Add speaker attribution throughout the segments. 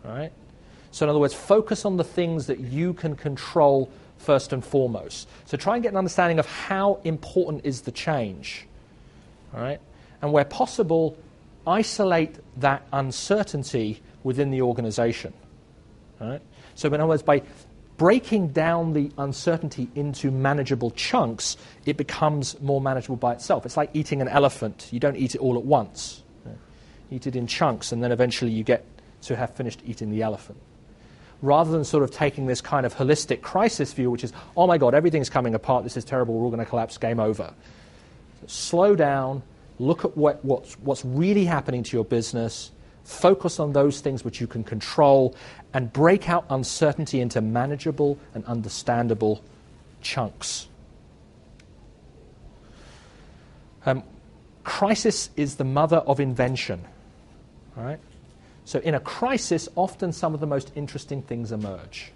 Speaker 1: All right? So in other words, focus on the things that you can control first and foremost. So try and get an understanding of how important is the change. All right? And where possible, isolate that uncertainty within the organization. All right? So in other words, by breaking down the uncertainty into manageable chunks, it becomes more manageable by itself. It's like eating an elephant. You don't eat it all at once. You eat it in chunks, and then eventually you get to have finished eating the elephant. Rather than sort of taking this kind of holistic crisis view, which is, oh my God, everything's coming apart, this is terrible, we're all going to collapse, game over. So slow down, look at what's really happening to your business, focus on those things which you can control, and break out uncertainty into manageable and understandable chunks. Crisis is the mother of invention. All right? So in a crisis, often some of the most interesting things emerge.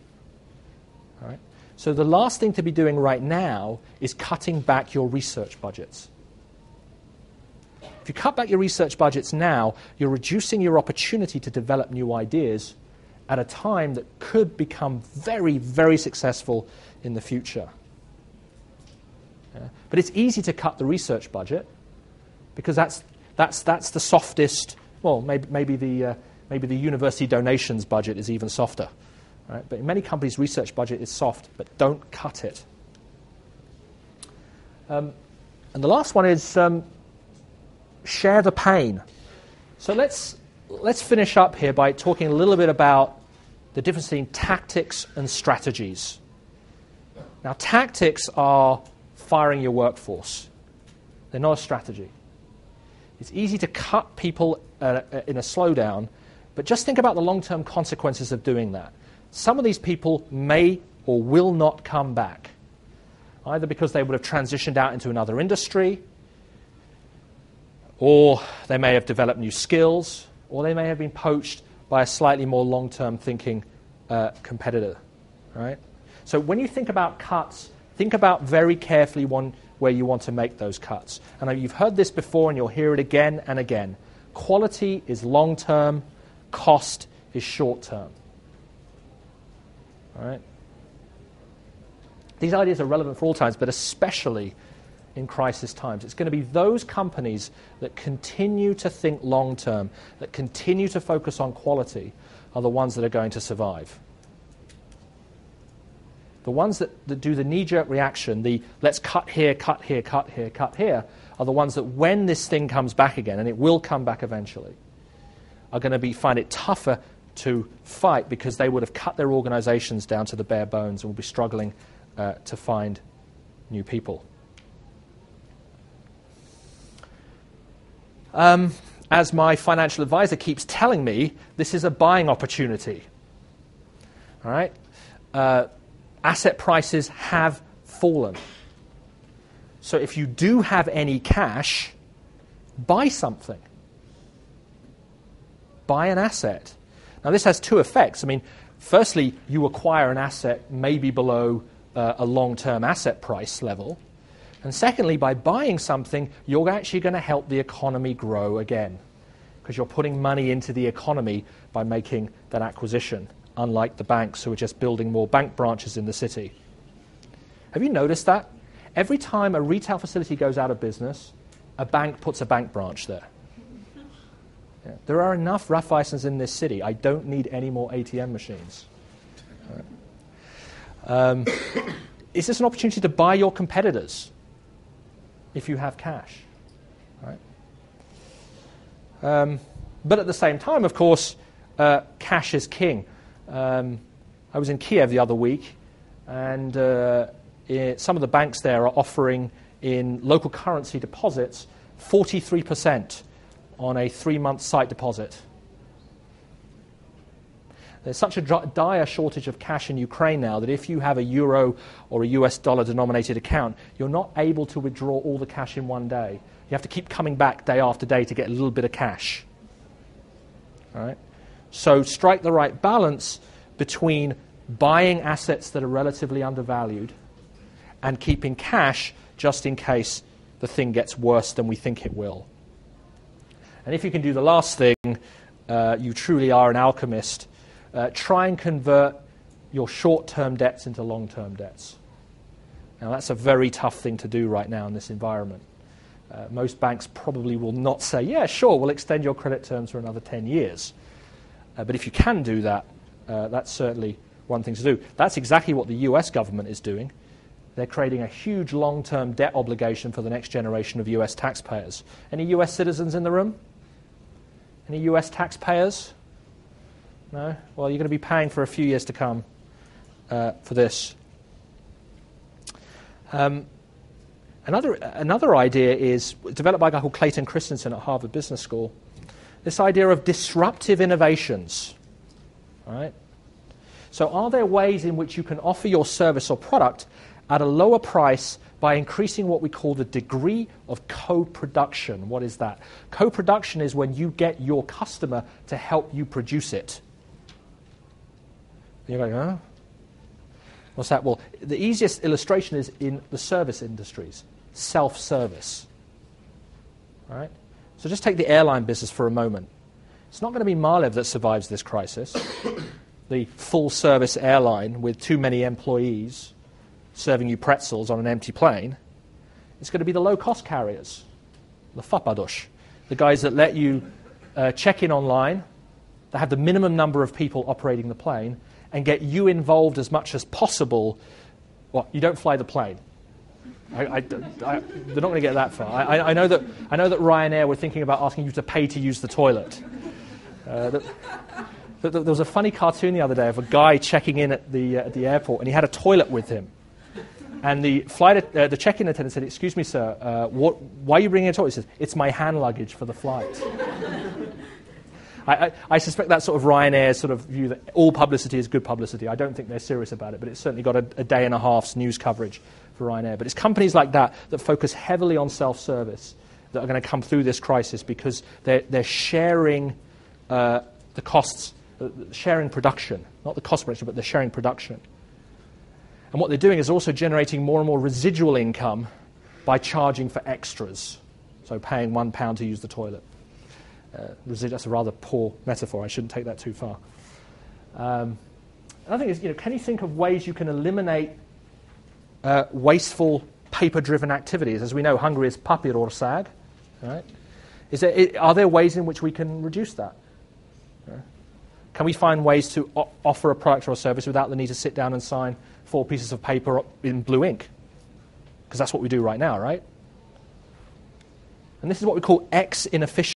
Speaker 1: All right? So the last thing to be doing right now is cutting back your research budgets. If you cut back your research budgets now, you're reducing your opportunity to develop new ideas at a time that could become very, very successful in the future. Yeah? But it's easy to cut the research budget because that's the softest. Well, maybe the university donations budget is even softer. Right? But in many companies, research budget is soft, but don't cut it. And the last one is share the pain. So let's finish up here by talking a little bit about the difference between tactics and strategies. Now, tactics are firing your workforce. They're not a strategy. It's easy to cut people in a slowdown, but just think about the long-term consequences of doing that. Some of these people may or will not come back, either because they would have transitioned out into another industry, or they may have developed new skills, or they may have been poached by a slightly more long-term thinking competitor. Right? So when you think about cuts, think about very carefully where you want to make those cuts. And you've heard this before, and you'll hear it again and again. Quality is long-term, cost is short-term. All right? These ideas are relevant for all times, but especially in crisis times. It's going to be those companies that continue to think long-term, that continue to focus on quality, are the ones that are going to survive. The ones that do the knee-jerk reaction, the let's cut here, cut here, cut here, cut here, are the ones that when this thing comes back again, and it will come back eventually, are going to find it tougher to fight because they would have cut their organizations down to the bare bones and will be struggling to find new people. As my financial advisor keeps telling me, this is a buying opportunity. All right? Asset prices have fallen. So if you do have any cash, buy something. Buy an asset. Now this has two effects. I mean, firstly, you acquire an asset maybe below a long-term asset price level. And secondly, by buying something, you're actually going to help the economy grow again because you're putting money into the economy by making that acquisition, unlike the banks who are just building more bank branches in the city. Have you noticed that? Every time a retail facility goes out of business, a bank puts a bank branch there. Yeah. There are enough Raiffeisens in this city. I don't need any more ATM machines. Right. Is this an opportunity to buy your competitors if you have cash? Right. But at the same time, of course, cash is king. I was in Kiev the other week, and some of the banks there are offering in local currency deposits 43% on a 3-month sight deposit. There's such a dire shortage of cash in Ukraine now that if you have a euro or a US dollar denominated account, you're not able to withdraw all the cash in one day. You have to keep coming back day after day to get a little bit of cash. All right? So strike the right balance between buying assets that are relatively undervalued and keeping cash just in case the thing gets worse than we think it will. And if you can do the last thing, you truly are an alchemist try and convert your short-term debts into long-term debts. Now, that's a very tough thing to do right now in this environment. Most banks probably will not say, yeah, sure, we'll extend your credit terms for another 10 years. But if you can do that, that's certainly one thing to do. That's exactly what the US government is doing. They're creating a huge long-term debt obligation for the next generation of US taxpayers. Any US citizens in the room? Any US taxpayers? No? Well, you're going to be paying for a few years to come for this. Another idea is developed by a guy called Clayton Christensen at Harvard Business School. This idea of disruptive innovations. All right? So are there ways in which you can offer your service or product at a lower price by increasing what we call the degree of co-production? What is that? Co-production is when you get your customer to help you produce it. You're going, huh? What's that? Well, the easiest illustration is in the service industries, self-service. All right? So just take the airline business for a moment. It's not going to be Malev that survives this crisis, the full-service airline with too many employees serving you pretzels on an empty plane. It's going to be the low-cost carriers, the fapadosh, the guys that let you check in online, that have the minimum number of people operating the plane, and get you involved as much as possible. Well, you don't fly the plane. They're not going to get that far. I know that Ryanair were thinking about asking you to pay to use the toilet. There was a funny cartoon the other day of a guy checking in at the airport, and he had a toilet with him. And the check-in attendant said, "Excuse me, sir, why are you bringing a toilet?" He says, "It's my hand luggage for the flight." I suspect that sort of Ryanair sort of view that all publicity is good publicity. I don't think they're serious about it, but it's certainly got a day and a half's news coverage for Ryanair. But it's companies like that that focus heavily on self-service that are going to come through this crisis because they're sharing the costs, sharing production, not the cost of production, but they're sharing production. And what they're doing is also generating more and more residual income by charging for extras, so paying £1 to use the toilet. That's a rather poor metaphor. I shouldn't take that too far. Another thing is, can you think of ways you can eliminate wasteful, paper-driven activities? As we know, Hungary is papírország. Right? Are there ways in which we can reduce that? Can we find ways to offer a product or a service without the need to sit down and sign 4 pieces of paper in blue ink? Because that's what we do right now, right? And this is what we call X inefficient.